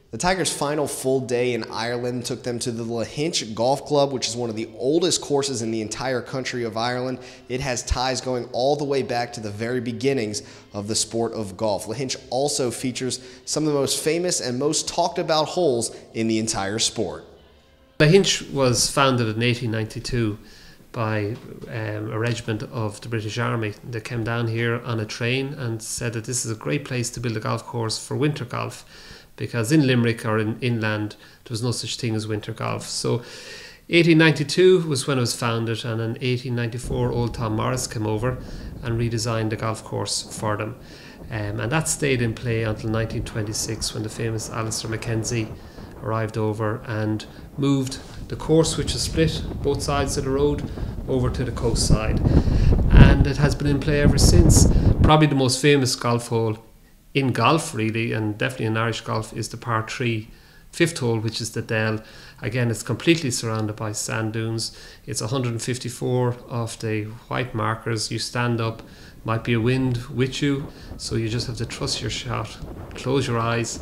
The Tigers' final full day in Ireland took them to the Lahinch Golf Club, which is one of the oldest courses in the entire country of Ireland. It has ties going all the way back to the very beginnings of the sport of golf. Lahinch also features some of the most famous and most talked about holes in the entire sport. Lahinch was founded in 1892 by a regiment of the British Army. They came down here on a train and said that this is a great place to build a golf course for winter golf, because in Limerick or in inland there was no such thing as winter golf. So 1892 was when it was founded, and in 1894 old Tom Morris came over and redesigned the golf course for them. And that stayed in play until 1926, when the famous Alistair Mackenzie arrived over and moved the course, which is split both sides of the road, over to the coast side. And it has been in play ever since. Probably the most famous golf hole in golf, really, and definitely in Irish golf, is the par 3 fifth hole, which is the Dell. Again, it's completely surrounded by sand dunes. It's 154 of the white markers. You stand up, might be a wind with you, so you just have to trust your shot, close your eyes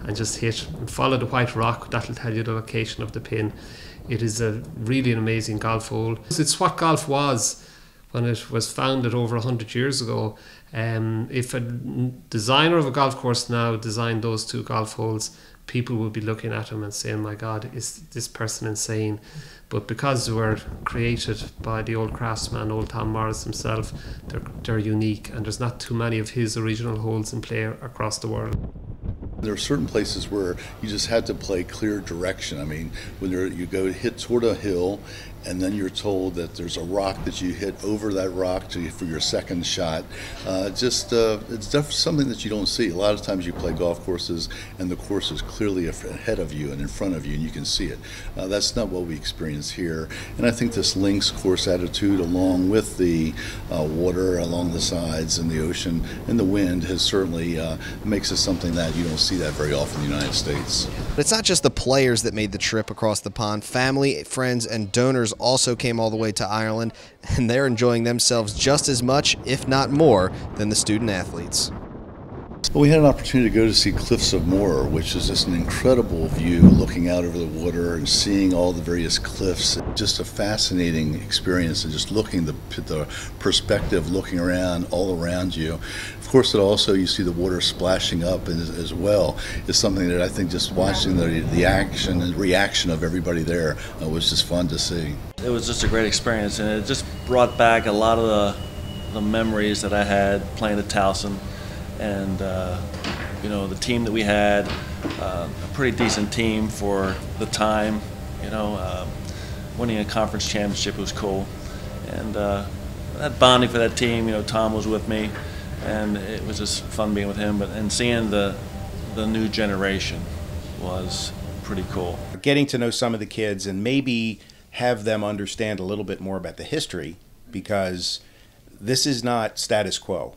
and just hit and follow the white rock. That'll tell you the location of the pin. It is really an amazing golf hole. It's what golf was when it was founded over 100 years ago. If a designer of a golf course now designed those two golf holes, people would be looking at him and saying, my God, is this person insane? But because they were created by the old craftsman, old Tom Morris himself, they're unique, and there's not too many of his original holes in play across the world. There are certain places where you just had to play clear direction. I mean, when you go hit toward a hill, and then you're told that there's a rock that you hit over that rock for your second shot. It's definitely something that you don't see. A lot of times you play golf courses and the course is clearly ahead of you and in front of you, and you can see it. That's not what we experience here. And I think this links course attitude, along with the water along the sides and the ocean and the wind, has certainly makes it something that you don't see that very often in the United States. But it's not just the players that made the trip across the pond. Family, friends, and donors also came all the way to Ireland, and they're enjoying themselves just as much, if not more, than the student athletes. Well, we had an opportunity to go to see Cliffs of Moher, which is just an incredible view, looking out over the water and seeing all the various cliffs. Just a fascinating experience, and just looking the perspective, looking around, all around you. Of course, it also, you see the water splashing up as well, is something that I think just watching the action and reaction of everybody there was just fun to see. It was just a great experience, and it just brought back a lot of the memories that I had playing at Towson. And you know, the team that we had, a pretty decent team for the time. You know, winning a conference championship was cool, and that bonding for that team. You know, Tom was with me, and it was just fun being with him. And seeing the new generation was pretty cool. Getting to know some of the kids and maybe have them understand a little bit more about the history, because this is not status quo.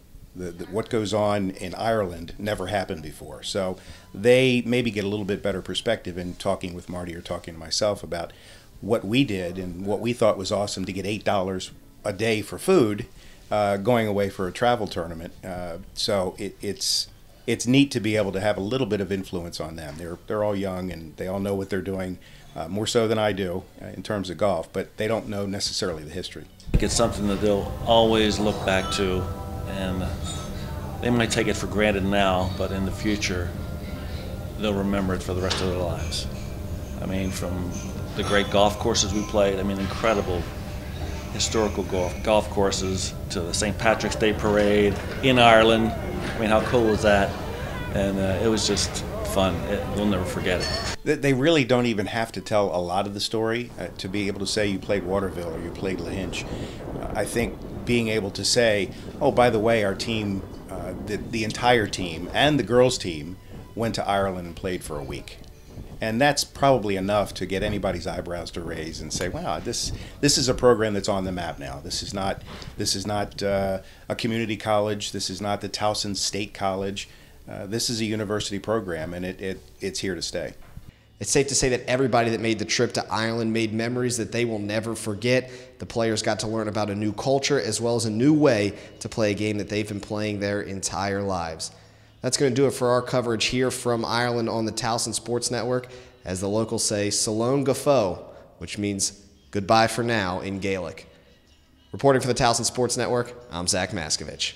What goes on in Ireland never happened before. So they maybe get a little bit better perspective in talking with Marty or talking to myself about what we did and what we thought was awesome to get $8 a day for food going away for a travel tournament. So it's neat to be able to have a little bit of influence on them. They're all young and they all know what they're doing, more so than I do in terms of golf, but they don't know necessarily the history. It's something that they'll always look back to, and they might take it for granted now, but in the future they'll remember it for the rest of their lives. I mean, from the great golf courses we played, I mean, incredible historical golf courses, to the St. Patrick's Day Parade in Ireland. I mean, how cool was that? And it was just fun. We'll never forget it. They really don't even have to tell a lot of the story to be able to say you played Waterville or you played Lahinch. I think being able to say, oh, by the way, our team, the entire team and the girls' team went to Ireland and played for a week. And that's probably enough to get anybody's eyebrows to raise and say, wow, this is a program that's on the map now. This is not a community college. This is not the Towson State College. This is a university program, and it's here to stay. It's safe to say that everybody that made the trip to Ireland made memories that they will never forget. The players got to learn about a new culture as well as a new way to play a game that they've been playing their entire lives. That's going to do it for our coverage here from Ireland on the Towson Sports Network. As the locals say, Salón go fóill, which means goodbye for now in Gaelic. Reporting for the Towson Sports Network, I'm Zach Maskovich.